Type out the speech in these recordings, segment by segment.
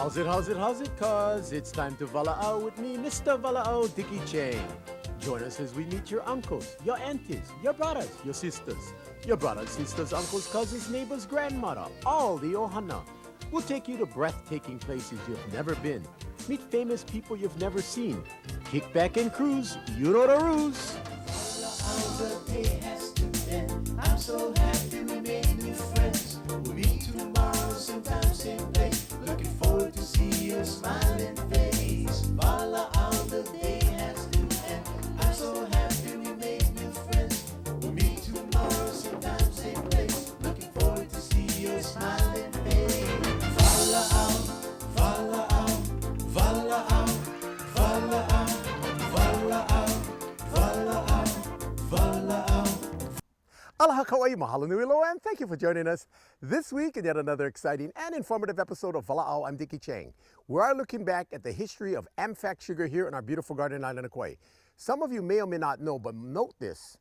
How's it, cuz? It's time to walaau with me, Mr. Walaau19. Join us as we meet your uncles, your aunties, your brothers, your sisters, your brothers, sisters, uncles, cousins, neighbors, grandmother, all the ohana. We'll take you to breathtaking places you've never been. Meet famous people you've never seen. Kick back and cruise, you know the ruse. The day has to end. I'm so happy we made new friends. We'll meet tomorrow, same time, same place. Looking forward to see your smiling face. Walaau, the day has to end. I'm so happy we made new friends. We'll meet tomorrow, same time, same place. Looking forward to see your smiling face. Walaau, walaau, walaau, walaau, walaau, walaau, walaau. Aloha Kauai, mahalo nui loa, and thank you for joining us this week in yet another exciting and informative episode of Walaau. I'm Dickie Chang. We are looking back at the history of AMFAC sugar here on our beautiful garden island of Kauai. Some of you may or may not know, but note this.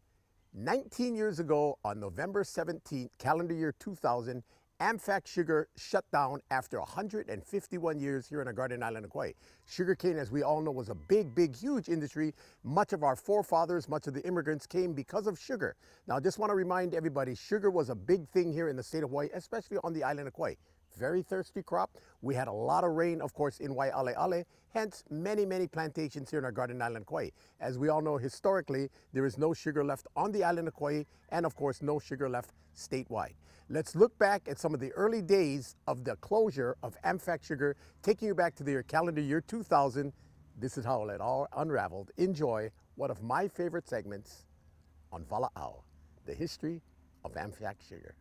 19 years ago on November 17th, calendar year 2000, AMFAC sugar shut down after 151 years here on our garden island of Kauai. Sugarcane, as we all know, was a big, huge industry. Much of our forefathers, much of the immigrants came because of sugar. Now, I just want to remind everybody, sugar was a big thing here in the state of Hawaii, especially on the island of Kauai. Very thirsty crop. We had a lot of rain, of course, in Waialeale, hence many plantations here in our garden island of Kauai. As we all know, historically, there is no sugar left on the island of Kauai, and of course, no sugar left statewide. Let's look back at some of the early days of the closure of AMFAC sugar, taking you back to the calendar year 2000. This is how it all unraveled. Enjoy one of my favorite segments on Walaau, the history of AMFAC sugar.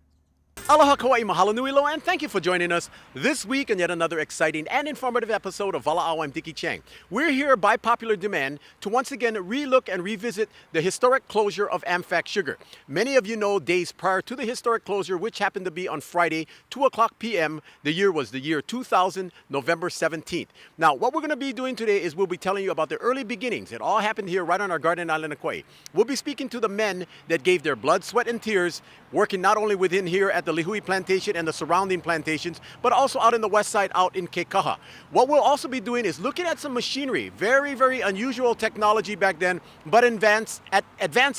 Aloha Kauai, mahalo nui loa, and thank you for joining us this week in yet another exciting and informative episode of Walaau. I'm Dickie Chang. We're here by popular demand to once again relook and revisit the historic closure of AMFAC sugar. Many of you know days prior to the historic closure, which happened to be on Friday, 2:00 p.m. The year was the year 2000, November 17th. Now, what we're going to be doing today is we'll be telling you about the early beginnings. It all happened here right on our garden island of Kauai. We'll be speaking to the men that gave their blood, sweat, and tears, working not only within here at the Lihui plantation and the surrounding plantations, but also out in the west side, out in Kekaha. What we'll also be doing is looking at some machinery, very unusual technology back then, but advanced,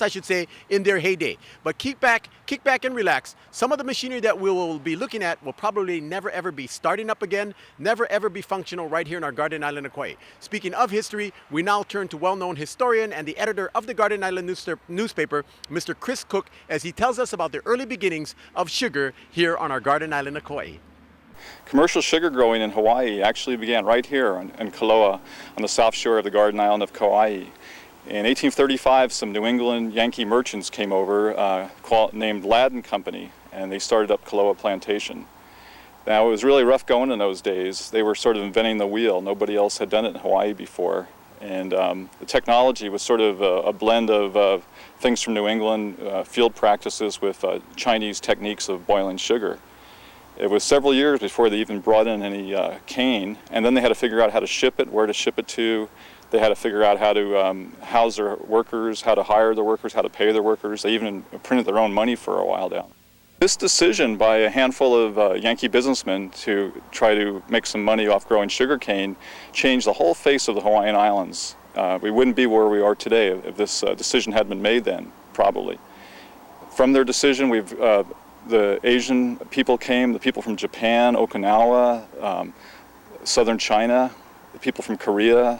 I should say, in their heyday. But kick back and relax. Some of the machinery that we will be looking at will probably never ever be starting up again, never ever be functional right here in our garden island of Kauai. Speaking of history, we now turn to well-known historian and the editor of the Garden Island newspaper, Mr. Chris Cook, as he tells us about the early beginnings of sugar here on our garden island of Kauai. Commercial sugar growing in Hawaii actually began right here in Kaloa on the south shore of the garden island of Kauai. In 1835, some New England Yankee merchants came over named Ladd and Company, and they started up Kaloa Plantation. Now, it was really rough going in those days. They were sort of inventing the wheel. Nobody else had done it in Hawaii before. And the technology was sort of a blend of things from New England, field practices with Chinese techniques of boiling sugar. It was several years before they even brought in any cane, and then they had to figure out how to ship it, where to ship it to. They had to figure out how to house their workers, how to hire the workers, how to pay their workers. They even printed their own money for a while down. This decision by a handful of Yankee businessmen to try to make some money off growing sugarcane changed the whole face of the Hawaiian Islands. We wouldn't be where we are today if this decision had been made then, probably. From their decision, the Asian people came, the people from Japan, Okinawa, southern China, the people from Korea,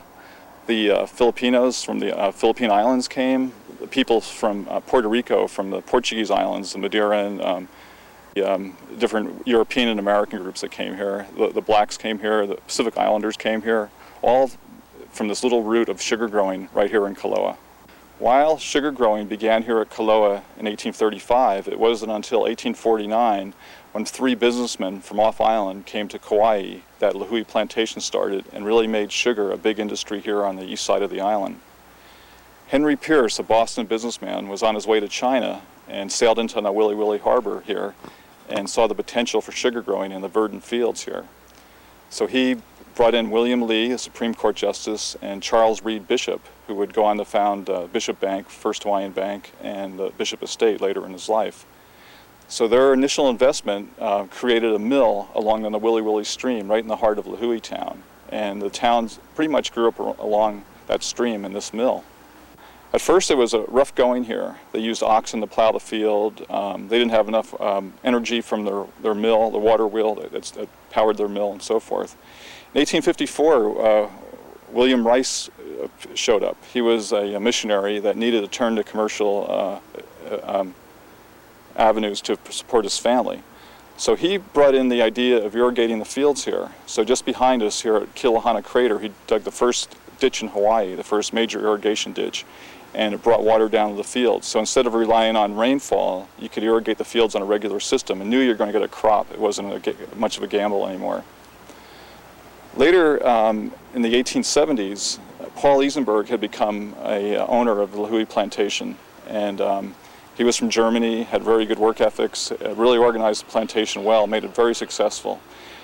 the Filipinos from the Philippine Islands came, the people from Puerto Rico, from the Portuguese islands, the Madeira, and different European and American groups that came here. The blacks came here, the Pacific Islanders came here, all from this little root of sugar growing right here in Kaloa. While sugar growing began here at Kaloa in 1835, it wasn't until 1849 when three businessmen from off-island came to Kauai that Lihui Plantation started and really made sugar a big industry here on the east side of the island. Henry Pierce, a Boston businessman, was on his way to China and sailed into Nawili Harbor here and saw the potential for sugar growing in the verdant fields here. So he brought in William Lee, a Supreme Court Justice, and Charles Reed Bishop, who would go on to found Bishop Bank, First Hawaiian Bank, and Bishop Estate later in his life. So their initial investment created a mill along the Willy Willy Stream right in the heart of Lihue town. And the town pretty much grew up along that stream in this mill. At first it was a rough going here. They used oxen to plow the field. They didn't have enough energy from their mill, the water wheel that powered their mill and so forth. In 1854, William Rice showed up. He was a missionary that needed to turn to commercial avenues to support his family. So he brought in the idea of irrigating the fields here. So just behind us here at Kilahana Crater, he dug the first ditch in Hawaii, the first major irrigation ditch, and it brought water down to the fields. So instead of relying on rainfall, you could irrigate the fields on a regular system and knew you were going to get a crop. It wasn't much of a gamble anymore. Later, in the 1870s, Paul Eisenberg had become a owner of the Lihue plantation, and he was from Germany, had very good work ethics, really organized the plantation well, made it very successful.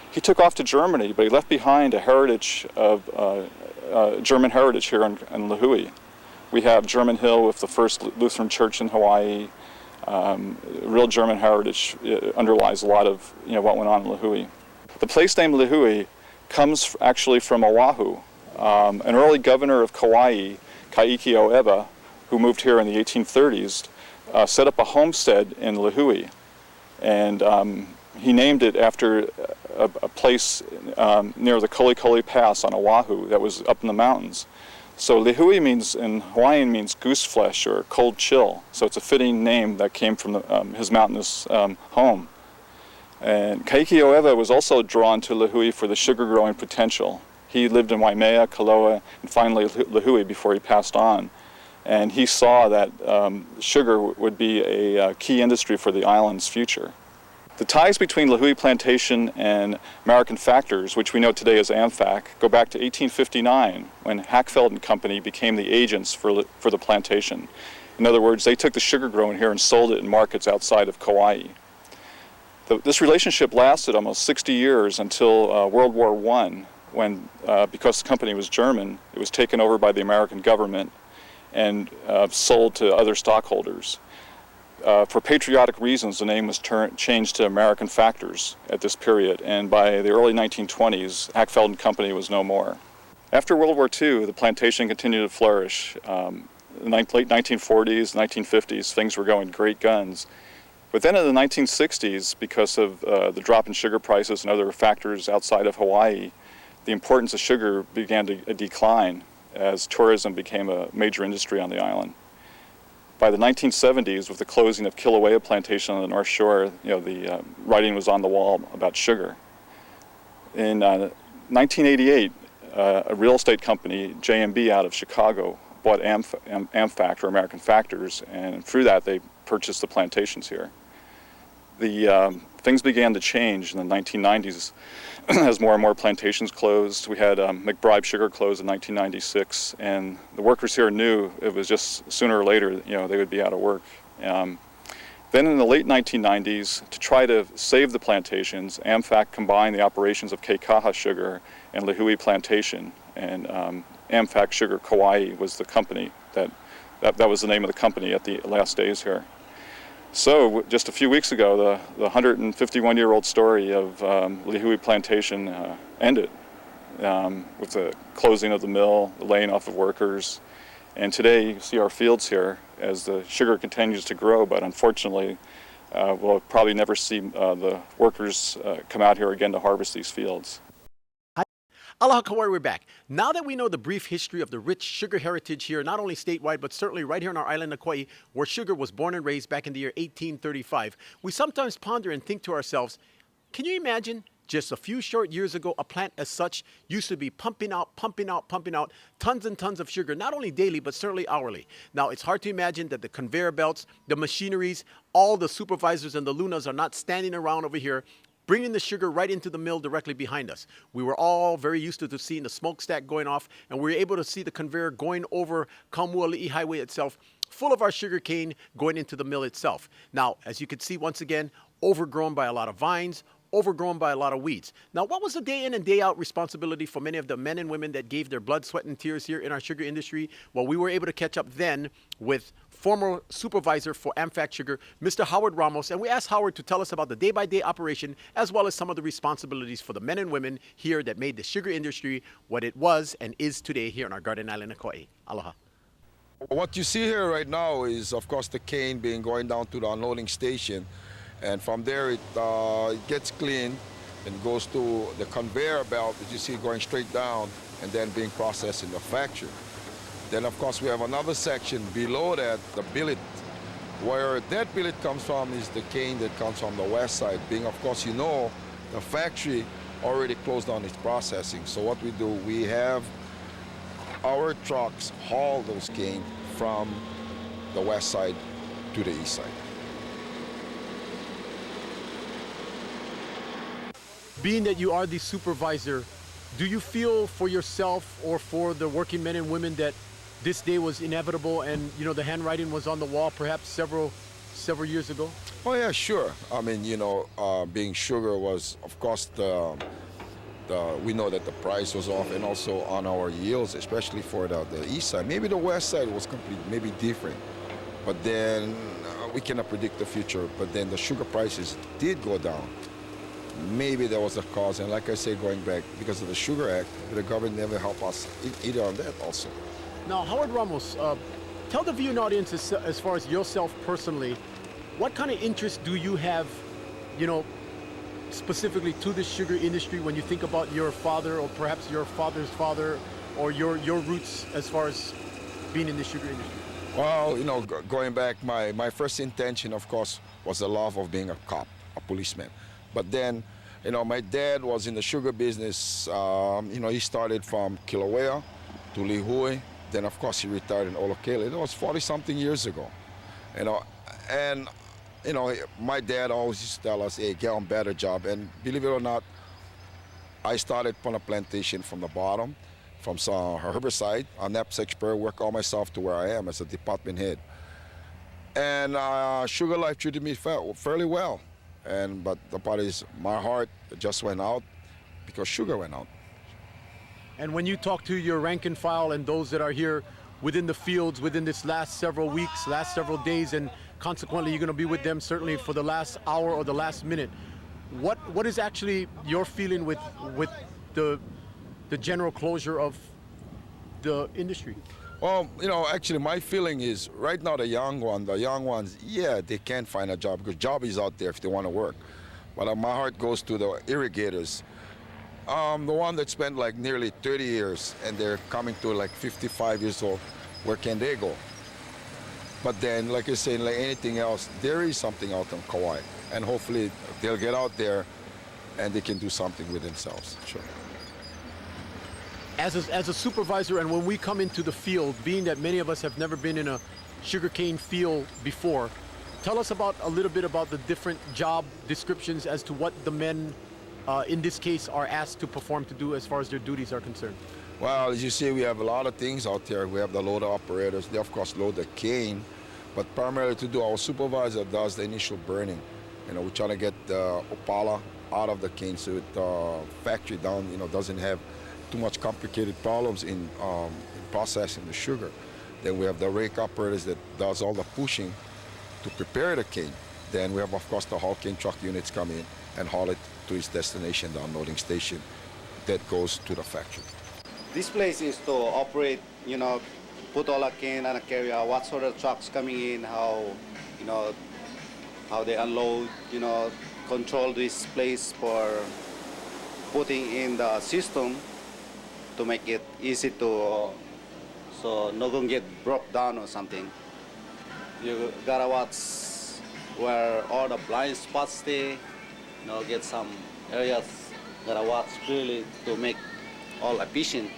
He took off to Germany, but he left behind a heritage of German heritage here in Lihue. We have German Hill with the first Lutheran church in Hawaii. Real German heritage underlies a lot of what went on in Lihue. The place name Lihue comes actually from Oahu. An early governor of Kauai, Kaikio Eba, who moved here in the 1830s, set up a homestead in Lihue, and he named it after a place near the Kolikoli Pass on Oahu that was up in the mountains. So Lihue means, in Hawaiian, means goose flesh or cold chill. So it's a fitting name that came from his mountainous home. And Kaikio Eba was also drawn to Lihue for the sugar growing potential. He lived in Waimea, Kaloa, and finally Lihue before he passed on. And he saw that sugar would be a key industry for the island's future. The ties between Lihue Plantation and American Factors, which we know today as AMFAC, go back to 1859 when Hackfeld and Company became the agents for the plantation. In other words, they took the sugar grown here and sold it in markets outside of Kauai. This relationship lasted almost 60 years until World War I, when, because the company was German, it was taken over by the American government and sold to other stockholders. For patriotic reasons, the name was changed to American Factors at this period, and by the early 1920s, Hackfeld and Company was no more. After World War II, the plantation continued to flourish. In the late 1940s, 1950s, things were going great guns. But then in the 1960s, because of the drop in sugar prices and other factors outside of Hawaii, the importance of sugar began to decline as tourism became a major industry on the island. By the 1970s, with the closing of Kilauea Plantation on the North Shore, the writing was on the wall about sugar. In 1988, a real estate company, JMB out of Chicago, bought AMFAC, or American Factors, and through that they purchased the plantations here. Things began to change in the 1990s as more and more plantations closed. We had McBride Sugar close in 1996, and the workers here knew it was just sooner or later, they would be out of work. Then in the late 1990s, to try to save the plantations, AMFAC combined the operations of Keikaha Sugar and Lihue Plantation, and AMFAC Sugar Kauai was the company that was the name of the company at the last days here. So just a few weeks ago, the 151-year-old story of Lihue Plantation ended with the closing of the mill, the laying off of workers, and today you see our fields here as the sugar continues to grow, but unfortunately we'll probably never see the workers come out here again to harvest these fields. Aloha Kauai, we're back. Now that we know the brief history of the rich sugar heritage here, not only statewide, but certainly right here on our island of Kauai, where sugar was born and raised back in the year 1835, we sometimes ponder and think to ourselves, can you imagine just a few short years ago, a plant as such used to be pumping out tons and tons of sugar, not only daily, but certainly hourly. Now, it's hard to imagine that the conveyor belts, the machineries, all the supervisors and the lunas are not standing around over here bringing the sugar right into the mill directly behind us. We were all very used to seeing the smokestack going off, and we were able to see the conveyor going over Kaumuali'i Highway itself, full of our sugar cane going into the mill itself. Now, as you can see, once again, overgrown by a lot of vines, overgrown by a lot of weeds. Now, what was the day in and day out responsibility for many of the men and women that gave their blood, sweat, and tears here in our sugar industry? Well, we were able to catch up then with former supervisor for AMFAC Sugar, Mr. Howard Ramos, and we asked Howard to tell us about the day-by-day operation as well as some of the responsibilities for the men and women here that made the sugar industry what it was and is today here on our Garden Island of Kauai. Aloha. What you see here right now is, of course, the cane being going down to the unloading station, and from there it gets cleaned and goes to the conveyor belt that you see going straight down and then being processed in the factory. Then, of course, we have another section below that, the billet. Where that billet comes from is the cane that comes from the west side, being, of course, you know, the factory already closed down its processing. So what we do, we have our trucks haul those cane from the west side to the east side. Being that you are the supervisor, do you feel for yourself or for the working men and women that this day was inevitable and, you know, the handwriting was on the wall perhaps several years ago? Oh yeah, sure. I mean, you know, being sugar was, of course, we know that the price was off, and also on our yields, especially for the east side. Maybe the west side was maybe different, but then we cannot predict the future. But then the sugar prices did go down. Maybe that was the cause, and like I say, going back, because of the Sugar Act, the government never helped us either on that also. Now, Howard Ramos, tell the viewing audience as far as yourself personally, what kind of interest do you have, you know, specifically to the sugar industry when you think about your father or perhaps your father's father or your roots as far as being in the sugar industry? Well, you know, going back, my first intention, of course, was the love of being a cop, a policeman. But then, you know, my dad was in the sugar business. You know, he started from Kilauea to Lihui. Then, of course, he retired in Olokele. That was 40-something years ago. You know, and you know, my dad always used to tell us, hey, get on better job. And believe it or not, I started on a plantation from the bottom, from some herbicide, a knapsack sprayer, work all myself to where I am as a department head. And Sugar Life treated me fairly well. But the part is, my heart just went out because sugar went out. And when you talk to your rank and file and those that are here within the fields within this last several weeks, last several days, and consequently you're going to be with them certainly for the last hour or the last minute, what is actually your feeling with the general closure of the industry? Well, you know, actually my feeling is right now the young ones, yeah, they can find a job because job is out there if they want to work. But my heart goes to the irrigators. The one that spent like nearly 30 years and they're coming to like 55 years old, where can they go? But then, like I say, like anything else, there is something out on Kauai, and hopefully they'll get out there and they can do something with themselves. Sure. As a supervisor, and when we come into the field, being that many of us have never been in a sugarcane field before, tell us a little bit about the different job descriptions as to what the men in this case are asked to perform, to do as far as their duties are concerned. Well, as you see, we have a lot of things out there. We have the loader operators. They, of course, load the cane. But primarily to do, our supervisor does the initial burning. You know, we're trying to get the opala out of the cane so the factory down, you know, doesn't have too much complicated problems in processing the sugar. Then we have the rake operators that does all the pushing to prepare the cane. Then we have, of course, the haul cane truck units come in and haul it to its destination, the unloading station that goes to the factory. This place is to operate, you know, put all the cane and carry out what sort of trucks coming in, how, you know, how they unload, you know, control this place for putting in the system to make it easy to, so not gonna get broke down or something. You gotta watch where all the blind spots stay, you know, get some areas, gotta watch clearly to make all efficient.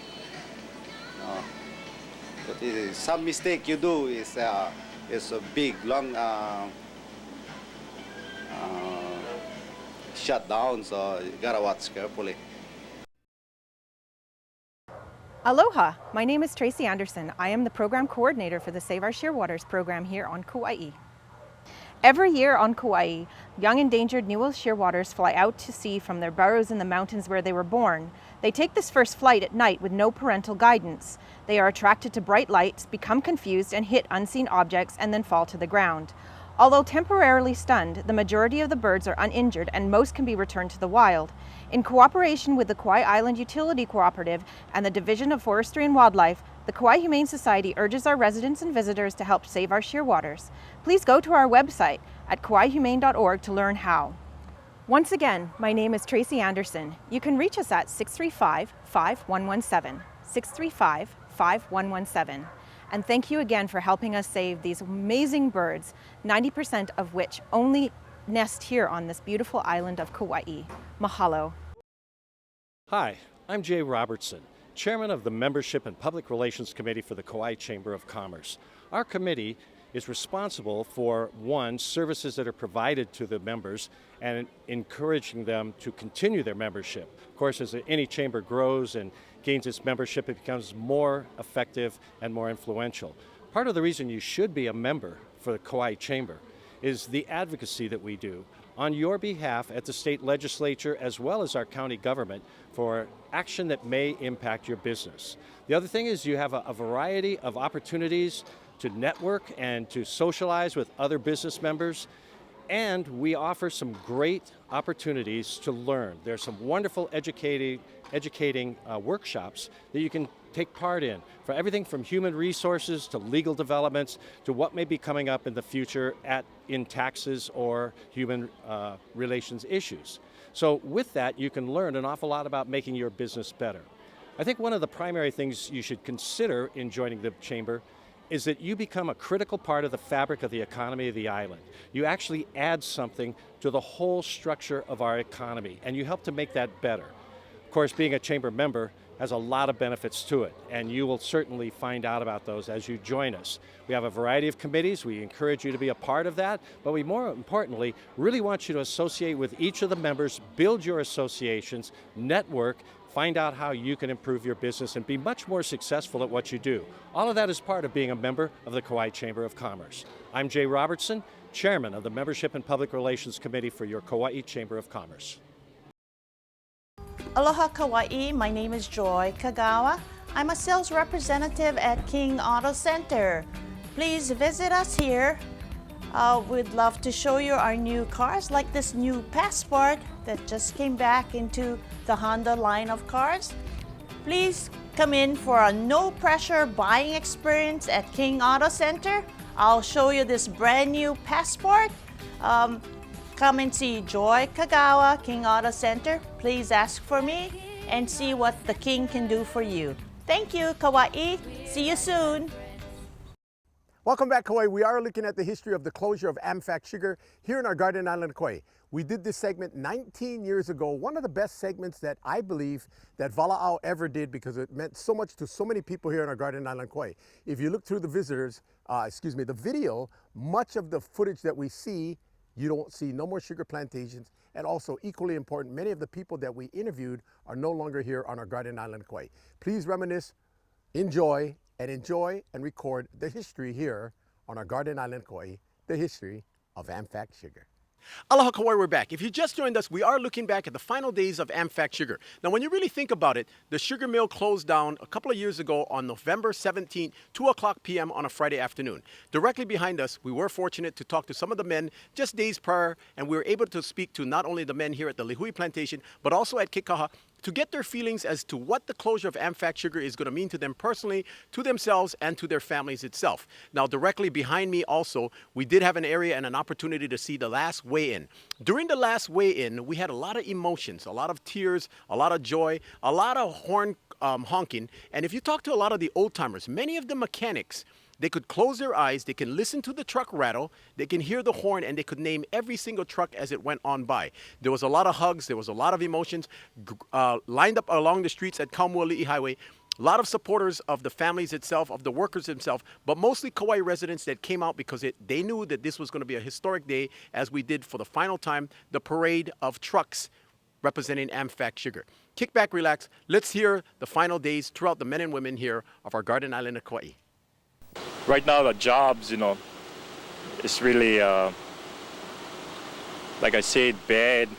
But some mistake you do is a big, long shutdown, so you gotta watch carefully. Aloha, my name is Tracy Anderson. I am the program coordinator for the Save Our Shearwaters program here on Kauai. Every year on Kauai, young endangered Niue's shearwaters fly out to sea from their burrows in the mountains where they were born. They take this first flight at night with no parental guidance. They are attracted to bright lights, become confused, and hit unseen objects and then fall to the ground. Although temporarily stunned, the majority of the birds are uninjured and most can be returned to the wild. In cooperation with the Kauai Island Utility Cooperative and the Division of Forestry and Wildlife, the Kauai Humane Society urges our residents and visitors to help save our shearwaters. Please go to our website at kauaihumane.org to learn how. Once again, my name is Tracy Anderson. You can reach us at 635-5117, 635-5117. And thank you again for helping us save these amazing birds, 90% of which only nest here on this beautiful island of Kauai. Mahalo. Hi, I'm Jay Robertson, Chairman of the Membership and Public Relations Committee for the Kauai Chamber of Commerce. Our committee is responsible for, one, services that are provided to the members and encouraging them to continue their membership. Of course, as any chamber grows and gains its membership, it becomes more effective and more influential. Part of the reason you should be a member for the Kauai Chamber is the advocacy that we do on your behalf at the state legislature as well as our county government for action that may impact your business. The other thing is you have a variety of opportunities to network and to socialize with other business members, and we offer some great opportunities to learn. There's some wonderful educating workshops that you can take part in, for everything from human resources to legal developments to what may be coming up in the future in taxes or human relations issues. So with that, you can learn an awful lot about making your business better. I think one of the primary things you should consider in joining the chamber is that you become a critical part of the fabric of the economy of the island. You actually add something to the whole structure of our economy, and you help to make that better. Of course, being a chamber member has a lot of benefits to it, and you will certainly find out about those as you join us. We have a variety of committees. We encourage you to be a part of that, but we more importantly really want you to associate with each of the members, build your associations, network, find out how you can improve your business and be much more successful at what you do. All of that is part of being a member of the Kauai Chamber of Commerce. I'm Jay Robertson, Chairman of the Membership and Public Relations Committee for your Kauai Chamber of Commerce. Aloha Kauai, my name is Joy Kagawa. I'm a sales representative at King Auto Center. Please visit us here. We'd love to show you our new cars, like this new Passport that just came back into the Honda line of cars. Please come in for a no-pressure buying experience at King Auto Center. I'll show you this brand new Passport. Come and see Joy Kagawa, King Auto Center. Please ask for me and see what the King can do for you. Thank you, Kauai. See you soon. Welcome back, Kauai. We are looking at the history of the closure of AMFAC Sugar here in our Garden Island, Kauai. We did this segment 19 years ago, one of the best segments that I believe that Walaau ever did because it meant so much to so many people here in our Garden Island, Kauai. If you look through the video, much of the footage that we see, you don't see no more sugar plantations, and also equally important, many of the people that we interviewed are no longer here on our Garden Island, Kauai. Please reminisce, enjoy and record the history here on our Garden Island, Kauai, the history of AMFAC Sugar. Aloha Kauai, we're back. If you just joined us, we are looking back at the final days of AMFAC Sugar. Now, when you really think about it, the sugar mill closed down a couple of years ago on November 17th, 2:00 p.m. on a Friday afternoon. Directly behind us, we were fortunate to talk to some of the men just days prior, and we were able to speak to not only the men here at the Lihui Plantation, but also at Kekaha, to get their feelings as to what the closure of AMFAC Sugar is going to mean to them personally, to themselves, and to their families itself. Now, directly behind me also, we did have an area and an opportunity to see the last weigh-in. During the last weigh-in, we had a lot of emotions, a lot of tears, a lot of joy, a lot of horn honking. And if you talk to a lot of the old-timers, many of the mechanics, they could close their eyes, they can listen to the truck rattle, they can hear the horn, and they could name every single truck as it went on by. There was a lot of hugs, there was a lot of emotions lined up along the streets at Kaumuali'i Highway. A lot of supporters of the families itself, of the workers themselves, but mostly Kauai residents that came out because they knew that this was going to be a historic day, as we did for the final time, the parade of trucks representing AMFAC Sugar. Kick back, relax. Let's hear the final days throughout the men and women here of our Garden Island of Kauai. Right now, the jobs, it's really like I said, bad.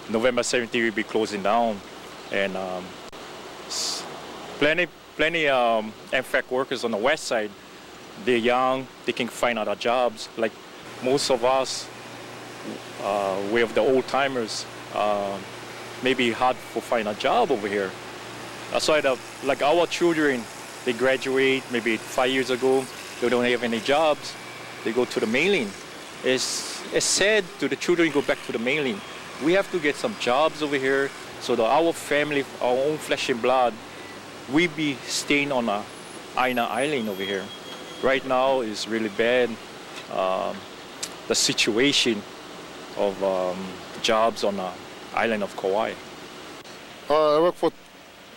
November 17th will be closing down, and plenty AMFAC workers on the west side. They're young, they can find other jobs. Like most of us, we have the old timers, maybe hard to find a job over here. That's why like our children, they graduate maybe 5 years ago, they don't have any jobs, they go to the mainland. It's sad to the children go back to the mainland. We have to get some jobs over here so that our family, our own flesh and blood, we be staying on a Aina Island over here. Right now is really bad. The situation of jobs on the island of Kauai. I worked for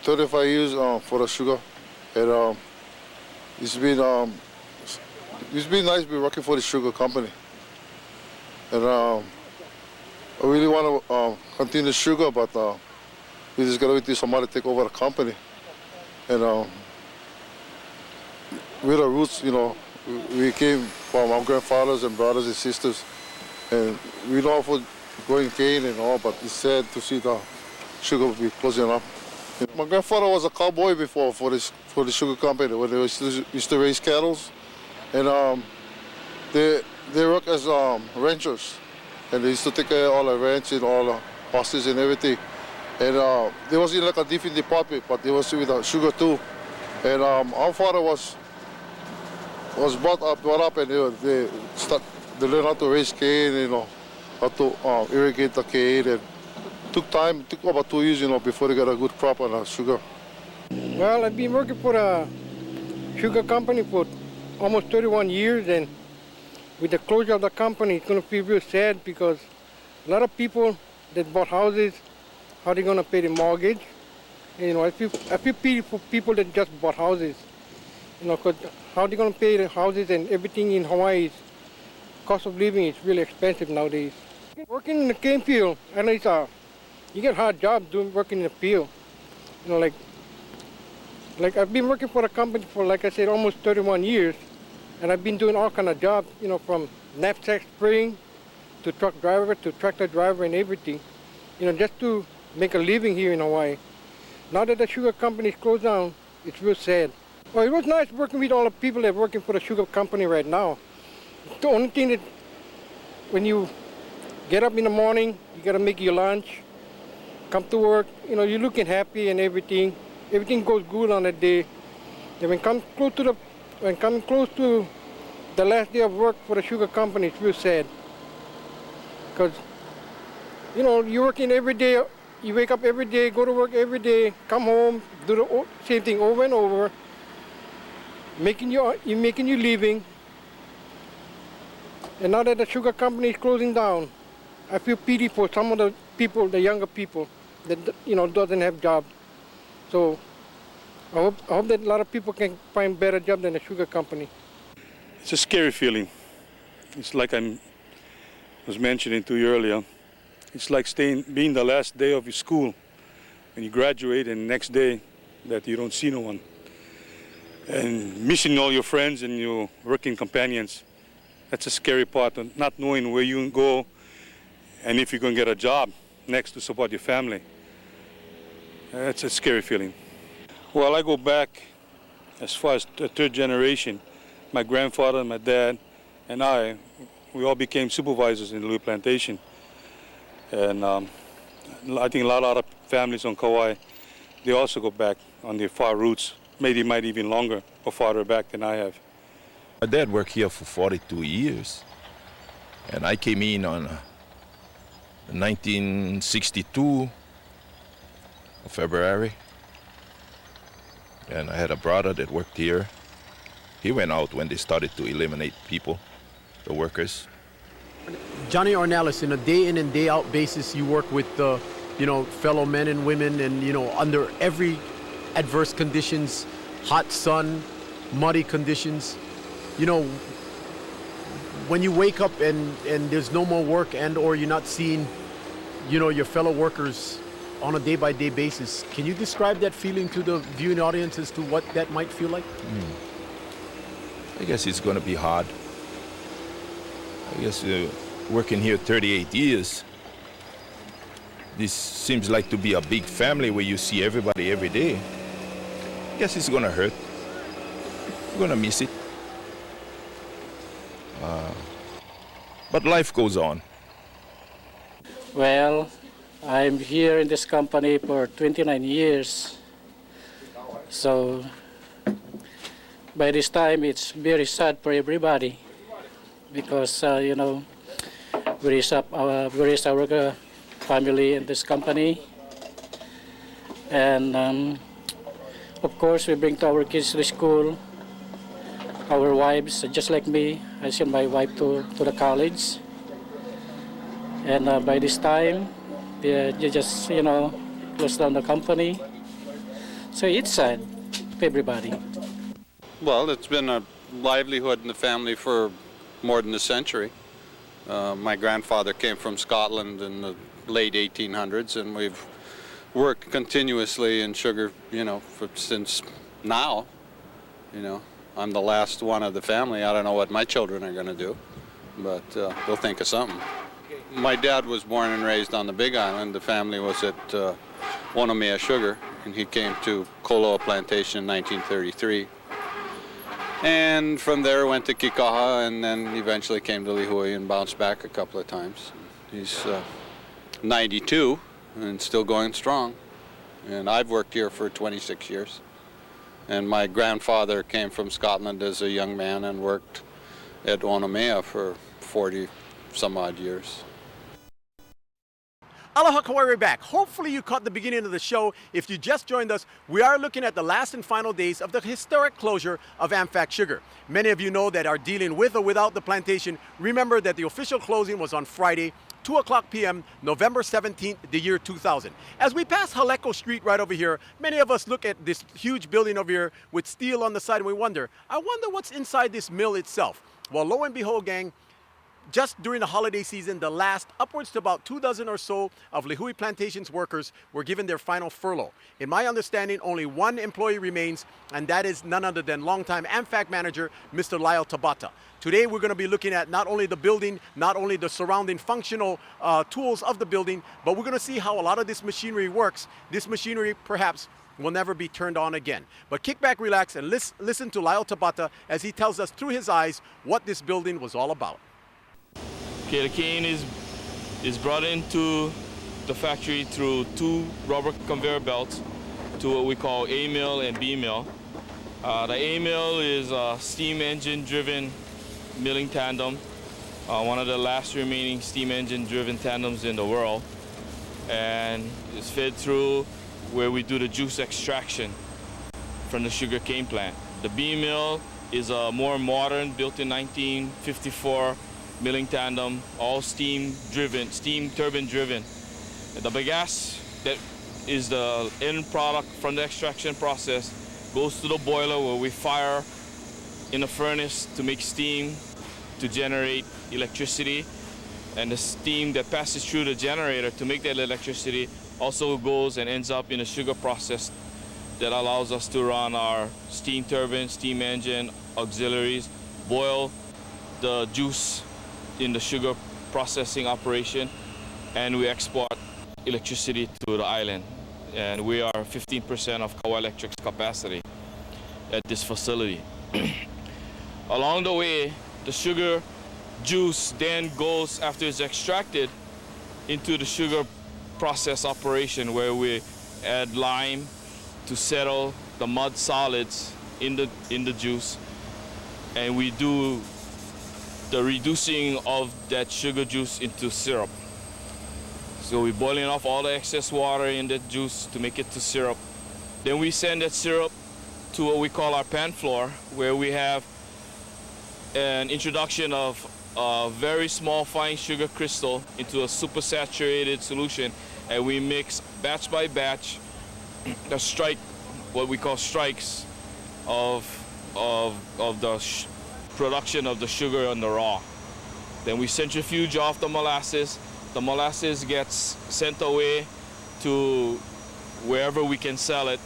35 years for the sugar, and it's been nice to be working for the sugar company. And I really want to continue sugar, but we just got to wait till somebody take over the company. And we're the roots, you know, we came from our grandfathers and brothers and sisters, and we know for growing cane and all, but it's sad to see the sugar be closing up. My grandfather was a cowboy before for the sugar company when they used to raise cattle, and they work as ranchers, and they used to take care of all the ranch and all the horses and everything. And they was in like a different department, but they was with sugar too. And our father was brought up, and they learned how to raise cane, you know, how to irrigate the cane, and took about 2 years, you know, before they got a good crop on the sugar. Well, I've been working for a sugar company for almost 31 years, and with the closure of the company, it's going to be real sad because a lot of people that bought houses, how are they going to pay the mortgage? And, you know, I feel pity for people that just bought houses, you know, because how are they going to pay the houses, and everything in Hawaii, cost of living is really expensive nowadays. Working in the cane field, I know it's you get a hard job working in the field. You know, like I've been working for a company for, like I said, almost 31 years, and I've been doing all kind of jobs, you know, from knapsack spraying to truck driver to tractor driver and everything, you know, just to make a living here in Hawaii. Now that the sugar company is closed down, it's real sad. Well, it was nice working with all the people that are working for the sugar company right now. The only thing that when you get up in the morning, you got to make your lunch, come to work, you know, you're looking happy and everything. Everything goes good on that day. And when coming close to the last day of work for the sugar company, it's real sad. Because, you know, you're working every day, you wake up every day, go to work every day, come home, do the same thing over and over, making your living. And now that the sugar company is closing down, I feel pity for some of the people, the younger people, that, you know, doesn't have jobs. So I hope that a lot of people can find better jobs than the sugar company. It's a scary feeling. It's like I was mentioning to you earlier. It's like being the last day of your school when you graduate, and the next day that you don't see no one. And missing all your friends and your working companions. That's a scary part, of not knowing where you can go and if you're going to get a job next to support your family. That's a scary feeling. Well, I go back as far as the third generation. My grandfather, my dad, and we all became supervisors in the Louis Plantation. And I think a lot of families on Kauai, they also go back on their far roots. Maybe might even longer or farther back than I have. My dad worked here for 42 years, and I came in on 1962 of February, and I had a brother that worked here. He went out when they started to eliminate people, the workers. Johnny Ornelas, in a day in and day out basis, you work with you know, fellow men and women, and, you know, under every adverse conditions, hot sun, muddy conditions. You know, when you wake up and there's no more work, and or you're not seeing, you know, your fellow workers on a day-by-day basis, can you describe that feeling to the viewing audience as to what that might feel like? I guess it's going to be hard. I guess working here 38 years. This seems like to be a big family where you see everybody every day. Guess it's gonna hurt. We're gonna miss it. But life goes on. Well, I'm here in this company for 29 years. So by this time, it's very sad for everybody because, you know, we raise our family in this company. And of course, we bring to our kids to school. Our wives, just like me, I send my wife to the college. And by this time, they just, you know, close down the company. So it's sad for everybody. Well, it's been a livelihood in the family for more than a century. My grandfather came from Scotland in the late 1800s, and we've worked continuously in sugar, you know, since now. You know, I'm the last one of the family. I don't know what my children are going to do, but they'll think of something. My dad was born and raised on the Big Island. The family was at Onomea Sugar, and he came to Koloa Plantation in 1933. And from there went to Kikaha, and then eventually came to Lihui and bounced back a couple of times. He's 92 and still going strong. And I've worked here for 26 years. And my grandfather came from Scotland as a young man and worked at Onomea for 40 some odd years. Aloha, Kauai, we're back. Hopefully you caught the beginning of the show. If you just joined us, we are looking at the last and final days of the historic closure of AMFAC Sugar. Many of you know that are dealing with or without the plantation. Remember that the official closing was on Friday, 2 o'clock p.m., November 17th, the year 2000. As we pass Haleko Street right over here, many of us look at this huge building over here with steel on the side and we wonder, I wonder what's inside this mill itself. Well, lo and behold, gang, just during the holiday season, the last upwards to about 24 or so of Lihui Plantation's workers were given their final furlough. In my understanding, only one employee remains, and that is none other than longtime AMFAC manager, Mr. Lyle Tabata. Today, we're going to be looking at not only the building, not only the surrounding functional tools of the building, but we're going to see how a lot of this machinery works. This machinery, perhaps, will never be turned on again. But kick back, relax, and listen to Lyle Tabata as he tells us through his eyes what this building was all about. Okay, the cane is brought into the factory through two rubber conveyor belts to what we call A mill and B mill. The A mill is a steam engine driven milling tandem, one of the last remaining steam engine driven tandems in the world, and it's fed through where we do the juice extraction from the sugar cane plant. The B mill is a more modern, built in 1954 milling tandem, all steam turbine driven. The bagasse that is the end product from the extraction process goes to the boiler where we fire in a furnace to make steam to generate electricity, and the steam that passes through the generator to make that electricity also goes and ends up in a sugar process that allows us to run our steam turbine, steam engine, auxiliaries, boil the juice in the sugar processing operation, and we export electricity to the island. And we are 15% of Kauai Electric's capacity at this facility. Along the way, the sugar juice then goes, after it's extracted, into the sugar process operation where we add lime to settle the mud solids in the juice, and we do the reducing of that sugar juice into syrup. So we're boiling off all the excess water in that juice to make it to syrup. Then we send that syrup to what we call our pan floor, where we have an introduction of a very small fine sugar crystal into a supersaturated solution, and we mix batch by batch what we call strikes of the production of the sugar on the raw. Then we centrifuge off the molasses. The molasses gets sent away to wherever we can sell it,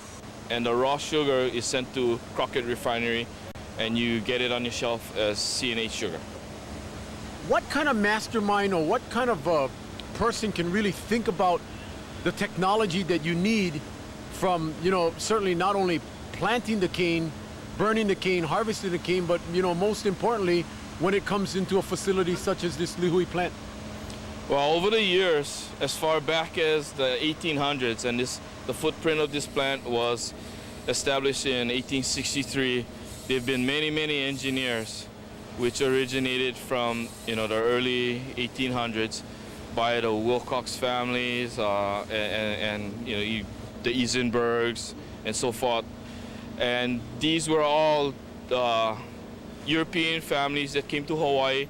and the raw sugar is sent to Crockett Refinery, and you get it on your shelf as C&H sugar. what kind of mastermind or what kind of person can really think about the technology that you need from, you know, certainly not only planting the cane, burning the cane, harvesting the cane, but, you know, most importantly, when it comes into a facility such as this Lihui plant? Well, over the years, as far back as the 1800s, and the footprint of this plant was established in 1863, there have been many, many engineers which originated from, you know, the early 1800s by the Wilcox families and you know, the Eisenbergs and so forth. And these were all European families that came to Hawaii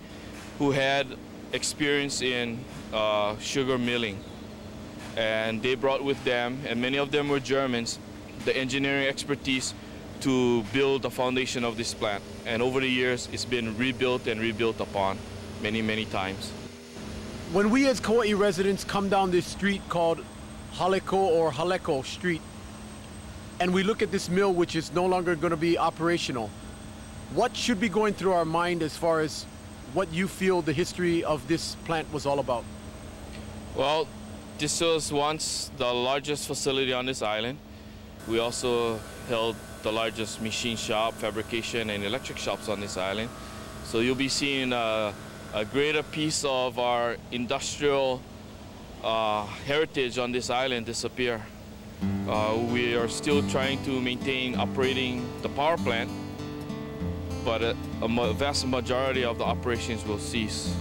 who had experience in sugar milling. And they brought with them, and many of them were Germans, the engineering expertise to build the foundation of this plant. And over the years, it's been rebuilt and rebuilt upon many, many times. When we as Kauai residents come down this street called Haleko or Haleko Street, and we look at this mill which is no longer going to be operational, what should be going through our mind as far as what you feel the history of this plant was all about? Well, this was once the largest facility on this island. We also held the largest machine shop, fabrication, and electric shops on this island. So you'll be seeing a greater piece of our industrial heritage on this island disappear. We are still trying to maintain operating the power plant, but a vast majority of the operations will cease.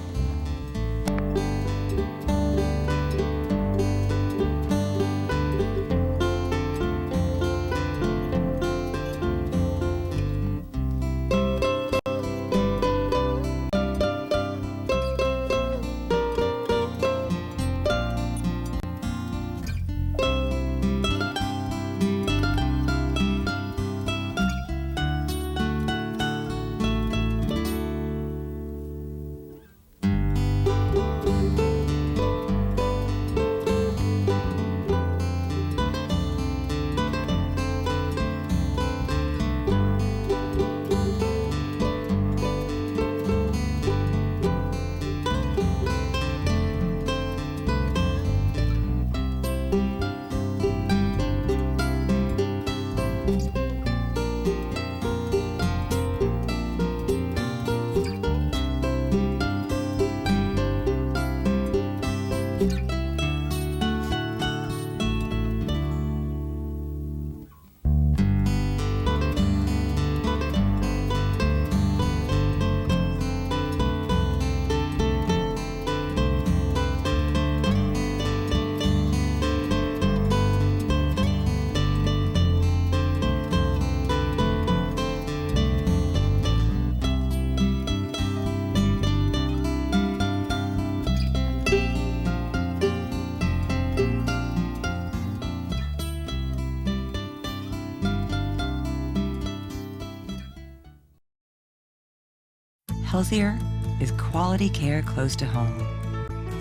Healthier is quality care close to home.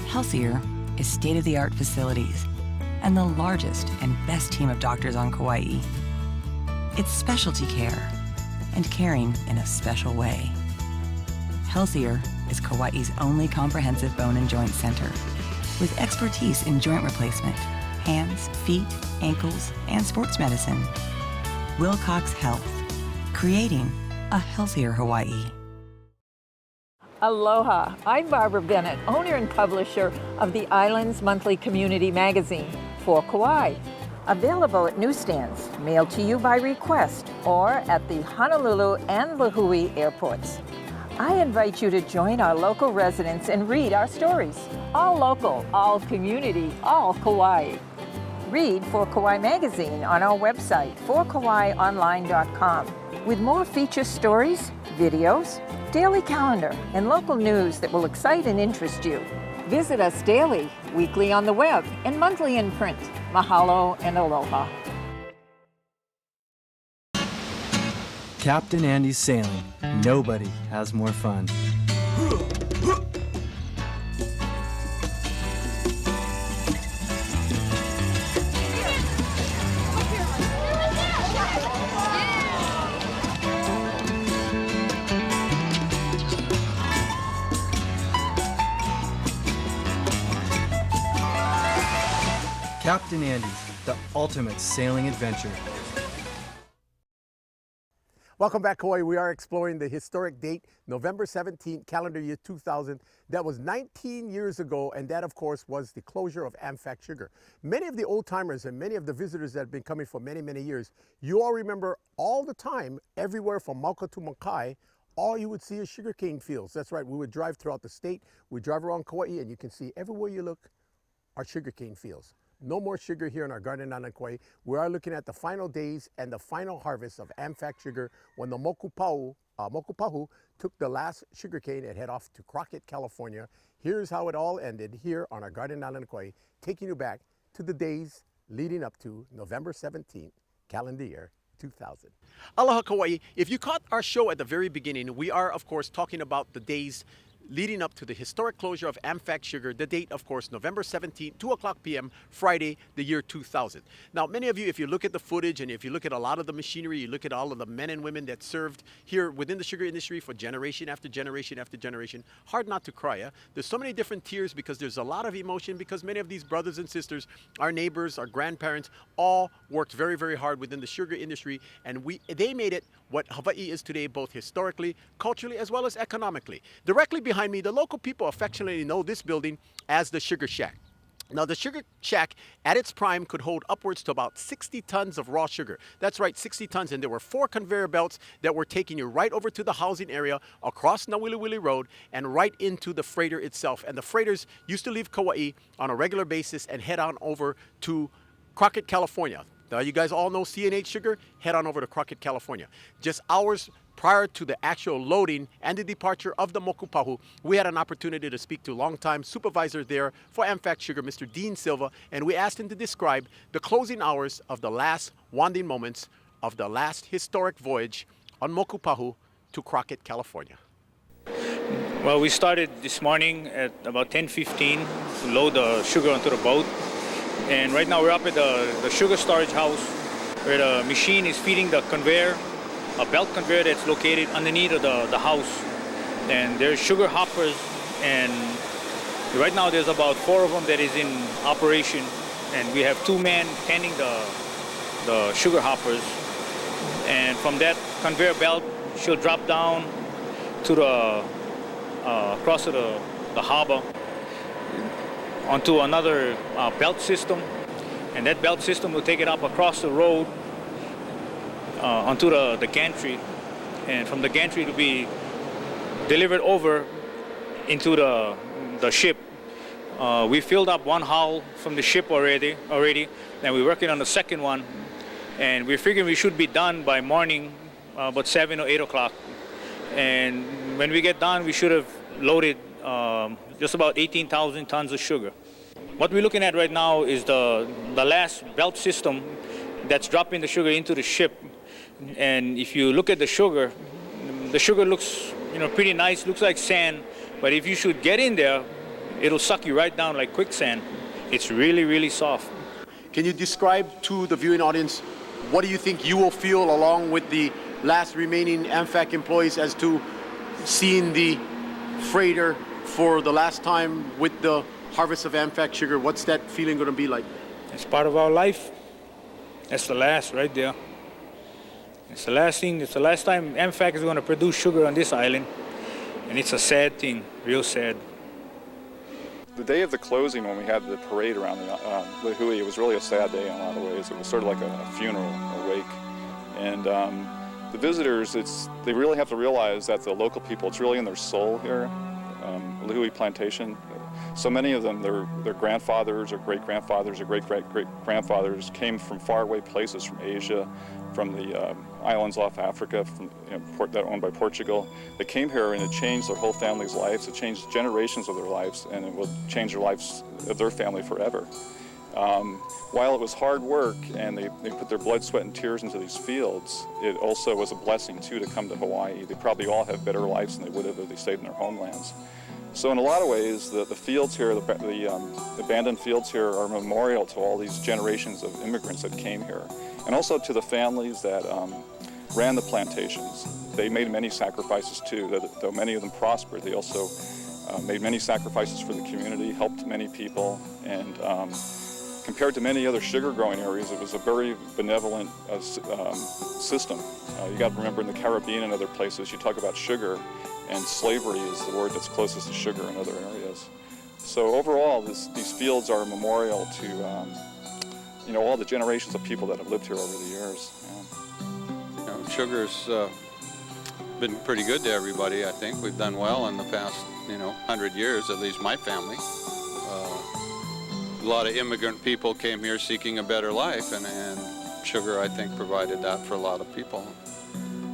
Healthier is state-of-the-art facilities and the largest and best team of doctors on Kauai. It's specialty care and caring in a special way. Healthier is Kauai's only comprehensive bone and joint center with expertise in joint replacement, hands, feet, ankles, and sports medicine. Wilcox Health, creating a healthier Hawaii. Aloha, I'm Barbara Bennett, owner and publisher of the Island's monthly community magazine, For Kauai. Available at newsstands, mailed to you by request, or at the Honolulu and Lihui airports. I invite you to join our local residents and read our stories. All local, all community, all Kauai. Read For Kauai magazine on our website, forkauaionline.com, with more feature stories, videos, daily calendar, and local news that will excite and interest you. Visit us daily, weekly on the web, and monthly in print. Mahalo and aloha. Captain Andy's sailing. Nobody has more fun. Captain Andy's, the ultimate sailing adventure. Welcome back, Kauai. We are exploring the historic date, November 17th, calendar year 2000. That was 19 years ago, and that, of course, was the closure of AMFAC Sugar. Many of the old-timers and many of the visitors that have been coming for many, many years, you all remember all the time, everywhere from Mauka to Makai, all you would see is sugarcane fields. That's right. We would drive throughout the state. We drive around Kauai, and you can see everywhere you look are sugarcane fields. No more sugar here in our garden island Kauai. We are looking at the final days and the final harvest of AMFAC sugar when the Mokupahu took the last sugarcane and head off to Crockett, California. Here's how it all ended here on our garden island Kauai, taking you back to the days leading up to November 17th, calendar year 2000. Aloha Kauai. If you caught our show at the very beginning, we are of course talking about the days leading up to the historic closure of AMFAC Sugar, the date, of course, November 17, 2 o'clock p.m., Friday, the year 2000. Now, many of you, if you look at the footage and if you look at a lot of the machinery, you look at all of the men and women that served here within the sugar industry for generation after generation after generation, hard not to cry. There's so many different tears because there's a lot of emotion because many of these brothers and sisters, our neighbors, our grandparents, all worked very, very hard within the sugar industry, and they made it what Hawaii is today, both historically, culturally, as well as economically. Directly behind me, the local people affectionately know this building as the Sugar Shack. Now, the Sugar Shack, at its prime, could hold upwards to about 60 tons of raw sugar. That's right, 60 tons, and there were 4 conveyor belts that were taking you right over to the housing area, across Nawiliwili Road, and right into the freighter itself. And the freighters used to leave Kauai on a regular basis and head on over to Crockett, California. Now, you guys all know CNH Sugar, head on over to Crockett, California. Just hours prior to the actual loading and the departure of the Mokupahu, we had an opportunity to speak to longtime supervisor there for AMFAC Sugar, Mr. Dean Silva, and we asked him to describe the closing hours of the last wanding moments of the last historic voyage on Mokupahu to Crockett, California. Well, we started this morning at about 10:15 to load the sugar onto the boat. And right now we're up at the sugar storage house where the machine is feeding the conveyor, a belt conveyor that's located underneath of the house. And there's sugar hoppers, and right now there's about 4 of them that is in operation. And we have 2 men tending the sugar hoppers. And from that conveyor belt, she'll drop down to across to the harbor onto another belt system, and that belt system will take it up across the road onto the gantry, and from the gantry to be delivered over into the ship. We filled up 1 hull from the ship already, and we're working on the second one, and we're figuring we should be done by morning, about 7 or 8 o'clock. And when we get done, we should have loaded just about 18,000 tons of sugar. What we're looking at right now is the last belt system that's dropping the sugar into the ship. And if you look at the sugar looks, pretty nice, looks like sand, but if you should get in there, it'll suck you right down like quicksand. It's really, really soft. Can you describe to the viewing audience what do you think you will feel along with the last remaining AMFAC employees as to seeing the freighter for the last time with the harvest of AMFAC sugar? What's that feeling going to be like? It's part of our life. That's the last right there. It's the last thing. It's the last time AMFAC is going to produce sugar on this island. And it's a sad thing, real sad. The day of the closing, when we had the parade around the hui, it was really a sad day in a lot of ways. It was sort of like a funeral, a wake. And the visitors, they really have to realize that the local people, it's really in their soul here. Hui plantation. So many of them, their grandfathers or great-grandfathers or great-great-grandfathers came from faraway places, from Asia, from the islands off Africa, from that owned by Portugal. They came here and it changed their whole family's lives. It changed generations of their lives, and it will change the lives of their family forever. While it was hard work and they put their blood, sweat, and tears into these fields, it also was a blessing too to come to Hawaii. They probably all have better lives than they would have if they stayed in their homelands. So in a lot of ways, the fields here, the abandoned fields here are a memorial to all these generations of immigrants that came here, and also to the families that ran the plantations. They made many sacrifices too. Though many of them prospered, they also made many sacrifices for the community, helped many people, and compared to many other sugar growing areas, it was a very benevolent system. You got to remember in the Caribbean and other places, you talk about sugar, and slavery is the word that's closest to sugar in other areas. So overall, these fields are a memorial to you know, all the generations of people that have lived here over the years. You know, sugar's been pretty good to everybody, I think. We've done well in the past, you know, 100 years, at least my family. A lot of immigrant people came here seeking a better life, and sugar, I think, provided that for a lot of people.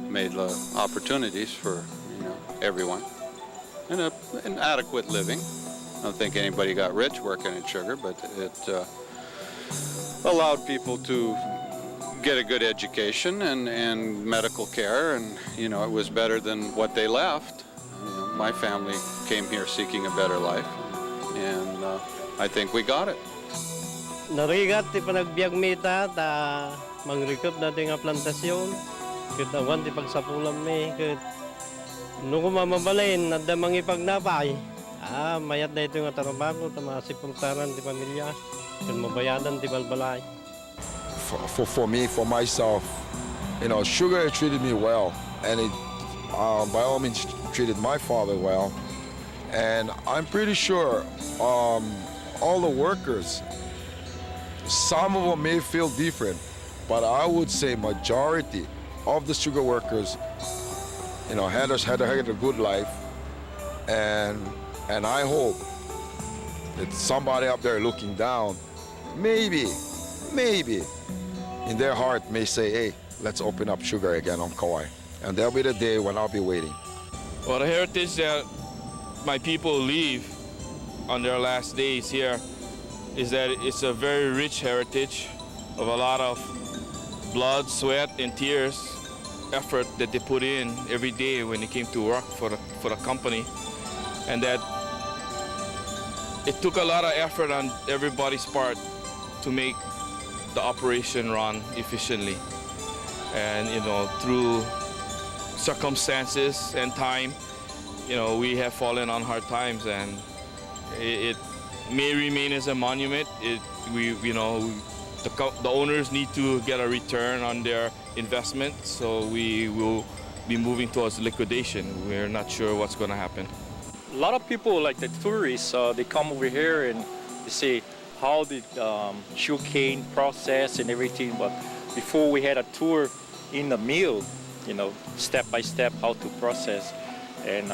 Made opportunities for, you know, everyone. And an adequate living. I don't think anybody got rich working in sugar, but it allowed people to get a good education and medical care, and you know, it was better than what they left. You know, my family came here seeking a better life, and I think we got it. Narigat ti panagbiag mita ta mangrikop natin nga plantasyon. Ket awan ti pagsapulam mi ket no kumamabalain nadda mangipagnapay. Mayat na ito nga trabaho ta masipultaran ti pamilya ken mabayadan ti balbalay. For me, for myself, you know, sugar treated me well, and it, by all means, treated my father well. And I'm pretty sure all the workers, some of them may feel different, but I would say majority of the sugar workers, you know, had a good life, and I hope that somebody up there looking down, maybe, in their heart may say, hey, let's open up sugar again on Kauai. And there'll be the day when I'll be waiting. Well, the heritage that my people leave on their last days here is that it's a very rich heritage of a lot of blood, sweat, and tears, effort that they put in every day when they came to work for the company. And that it took a lot of effort on everybody's part to make the operation run efficiently. And you know, through circumstances and time, you know, we have fallen on hard times, and it may remain as a monument. The owners need to get a return on their investment, so we will be moving towards liquidation. We're not sure what's going to happen. A lot of people, like the tourists, they come over here and they say how the sugarcane process and everything. But before we had a tour in the mill, you know, step by step how to process. And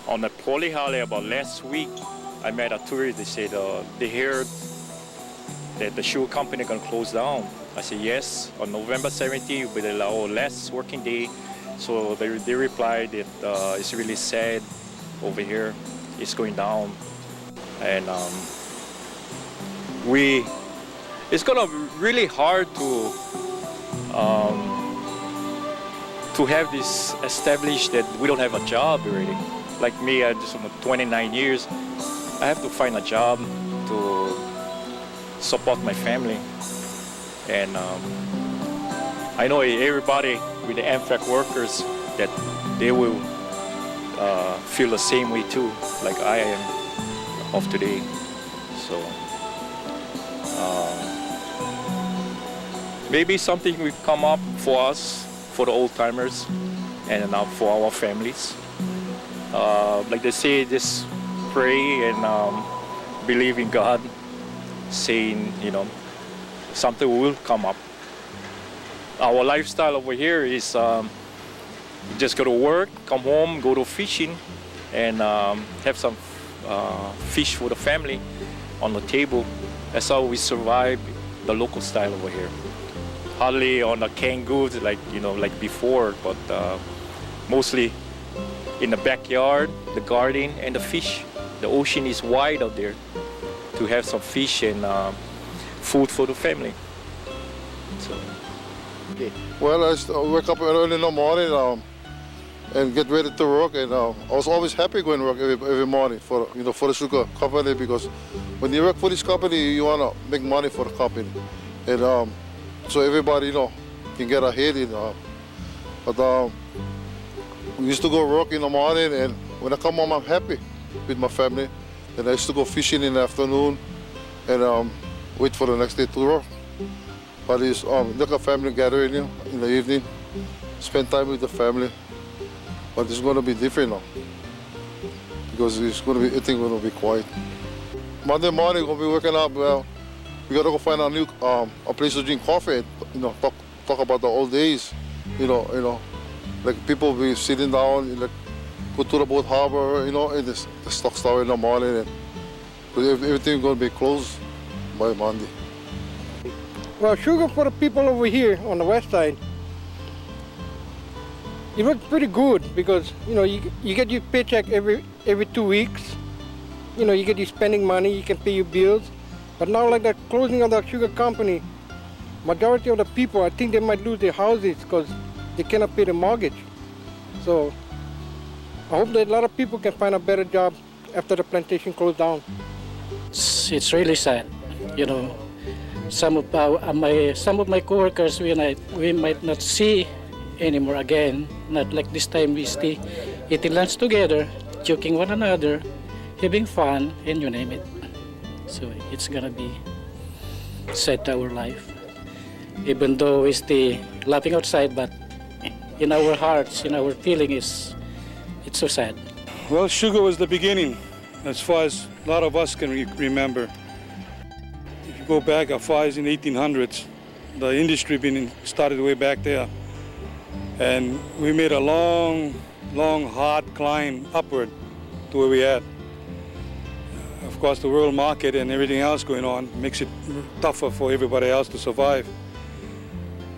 on the poly holiday about last week, I met a tourist. They said they heard that the sugar company gonna close down. I said yes. On November 17th will be the last working day. So they replied that it's really sad over here. It's going down, and it's gonna be really hard to have this established that we don't have a job already. Like me, I just 29 years. I have to find a job to support my family, and I know everybody with the AMFAC workers that they will feel the same way too, like I am of today. So maybe something will come up for us, for the old timers, and now for our families. Like they say, just pray and believe in God, saying, you know, something will come up. Our lifestyle over here is just go to work, come home, go to fishing, and have some fish for the family on the table. That's how we survive the local style over here. Hardly on the canned goods like, you know, like before, but mostly in the backyard, the garden, and the fish. The ocean is wide out there to have some fish and food for the family. So. Okay. Well, I wake up early in the morning and get ready to work, and I was always happy going to work every morning for the sugar company, because when you work for this company, you want to make money for the company, and so everybody can get ahead. But we used to go work in the morning, and when I come home, I'm happy with my family. And I used to go fishing in the afternoon, and wait for the next day tour. But it's like a family gathering, you know, in the evening. Spend time with the family. But it's going to be different now because it's going to be, everything going to be quiet. Monday morning, we'll be waking up. Well, we got to go find a new a place to drink coffee. You know, talk about the old days. You know, like people will be sitting down, like go to the boat harbor. You know, and the stock tower in the morning, and everything going to be closed by Monday. Well, sugar for the people over here on the west side, it works pretty good because, you know, you get your paycheck every 2 weeks. You know, you get your spending money, you can pay your bills. But now, like the closing of the sugar company, majority of the people, I think they might lose their houses because they cannot pay the mortgage. So I hope that a lot of people can find a better job after the plantation closed down. It's really sad, you know. Some of my coworkers we might not see anymore again. Not like this time we stay eating lunch together, joking one another, having fun, and you name it. So it's gonna be sad to our life. Even though we stay laughing outside, but in our hearts, in our feeling, it's so sad. Well, sugar was the beginning, as far as a lot of us can remember. If you go back as far as in the 1800s, the industry started way back there. And we made a long, hard climb upward to where we're at. Of course, the world market and everything else going on makes it tougher for everybody else to survive.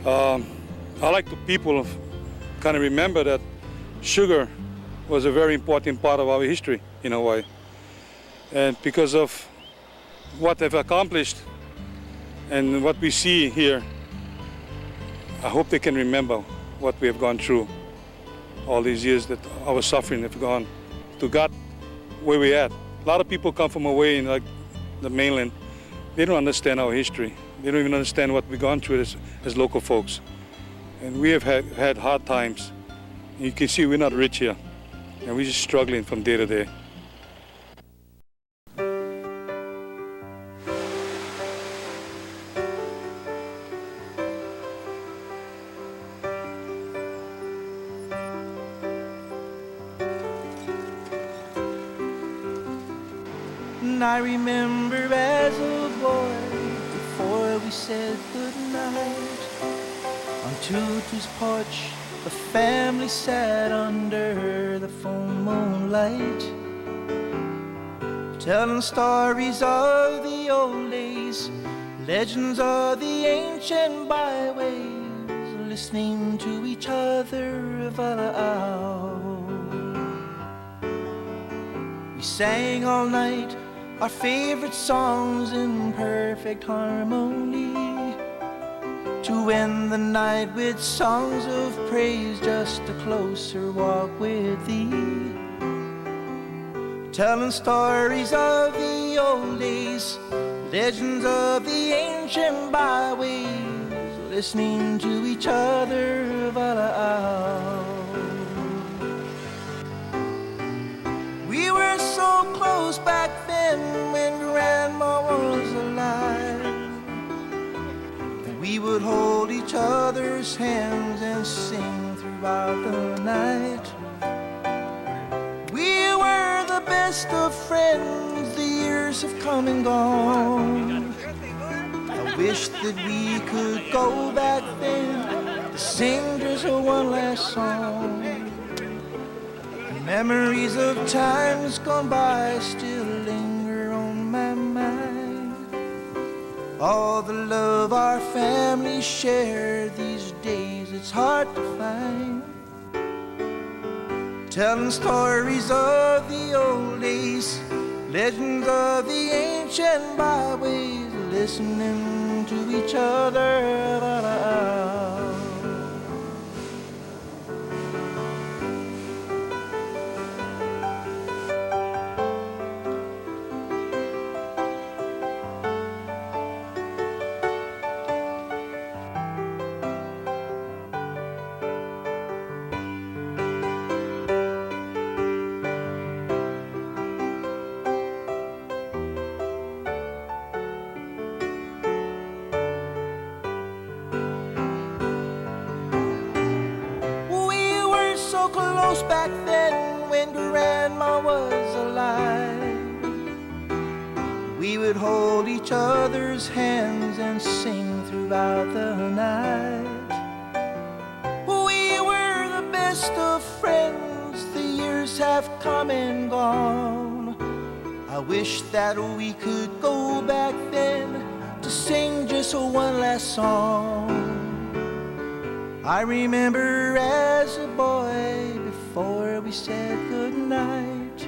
I like the people kind of remember that sugar was a very important part of our history in Hawaii. And because of what they've accomplished and what we see here, I hope they can remember what we have gone through all these years, that our suffering have gone to God where we're at. A lot of people come from away in like the mainland. They don't understand our history. They don't even understand what we've gone through as local folks. And we have had hard times. You can see we're not rich here. And we're just struggling from day to day. And I remember as a boy, before we said goodnight, on Tutu's porch, the family sat under the full moonlight, telling stories of the old days, legends of the ancient byways, listening to each other, walaau. We sang all night our favorite songs in perfect harmony, to end the night with songs of praise, just a closer walk with thee, telling stories of the old days, legends of the ancient byways, listening to each other, walaau. We were so close back then when Grandma was alive, and we would hold each other's hands and sing throughout the night. We were the best of friends, the years have come and gone. I wish that we could go back then to sing just one last song. Memories of times gone by still linger on my mind. All the love our family shared these days, it's hard to find. Telling stories of the old days, legends of the ancient byways, listening to each other. each other's hands and sing throughout the night. We were the best of friends, the years have come and gone. I wish that we could go back then to sing just one last song. I remember as a boy, before we said goodnight,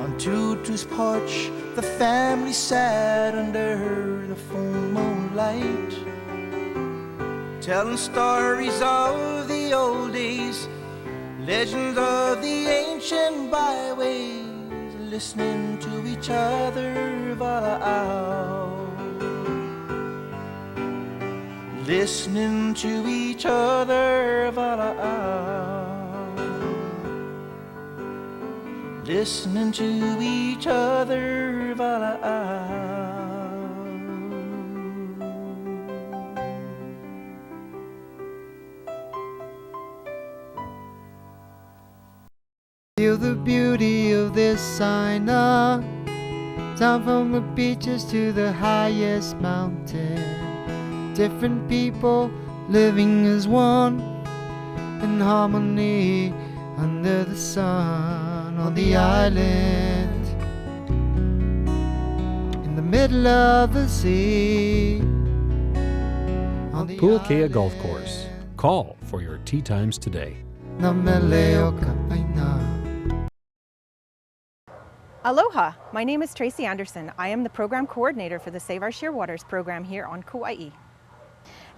on Tutu's porch the family sat under the full moonlight, telling stories of the old days, legends of the ancient byways, listening to each other walaau, listening to each other walaau, listening to each other walaau. Feel the beauty of this sign up, down from the beaches to the highest mountain. Different people living as one, in harmony under the sun on the island, in the middle of the sea. Puakea Golf Course. Call for your tee times today. Aloha, my name is Tracy Anderson. I am the program coordinator for the Save Our Shearwaters program here on Kauai.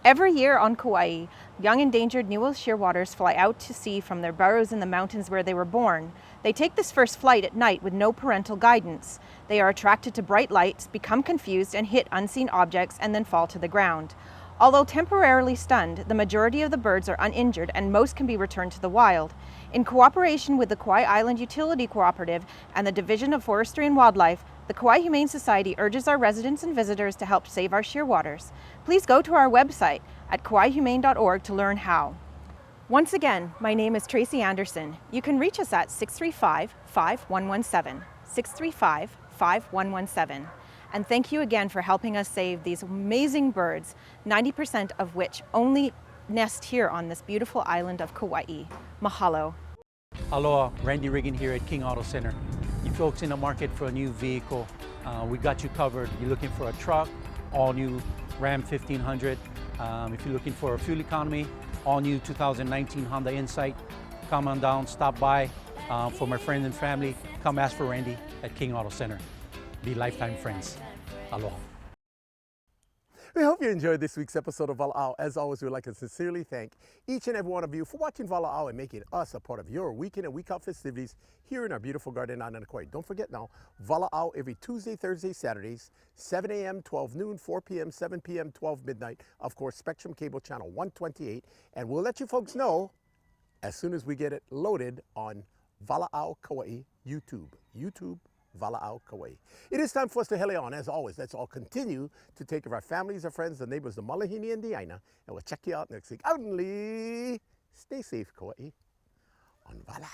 Every year on Kauai, young endangered Niue's shearwaters fly out to sea from their burrows in the mountains where they were born. They take this first flight at night with no parental guidance. They are attracted to bright lights, become confused, and hit unseen objects and then fall to the ground. Although temporarily stunned, the majority of the birds are uninjured and most can be returned to the wild. In cooperation with the Kauai Island Utility Cooperative and the Division of Forestry and Wildlife, the Kauai Humane Society urges our residents and visitors to help save our shearwaters. Please go to our website at kauaihumane.org to learn how. Once again, my name is Tracy Anderson. You can reach us at 635-5117, 635-5117. And thank you again for helping us save these amazing birds, 90% of which only nest here on this beautiful island of Kauai. Mahalo. Aloha, Randy Riggin here at King Auto Center. You folks in the market for a new vehicle, we got you covered. You're looking for a truck, all new Ram 1500. If you're looking for a fuel economy, all new 2019 Honda Insight, come on down, stop by. For my friends and family, come ask for Randy at King Auto Center. Be lifetime friends. Aloha. We hope you enjoyed this week's episode of Walaau. As always, we'd like to sincerely thank each and every one of you for watching Walaau and making us a part of your week in and week out festivities here in our beautiful garden island of Kauai. Don't forget now, Walaau every Tuesday, Thursday, Saturdays, 7 a.m., 12 noon, 4 p.m., 7 p.m., 12 midnight. Of course, Spectrum Cable Channel 128. And we'll let you folks know as soon as we get it loaded on Walaau Kauai YouTube. Walaau Kauai. It is time for us to hele on. As always, let's all continue to take care of our families, our friends, the neighbors, the Malahini and the Aina, and we'll check you out next week. Only stay safe, Kauai. On Walaau.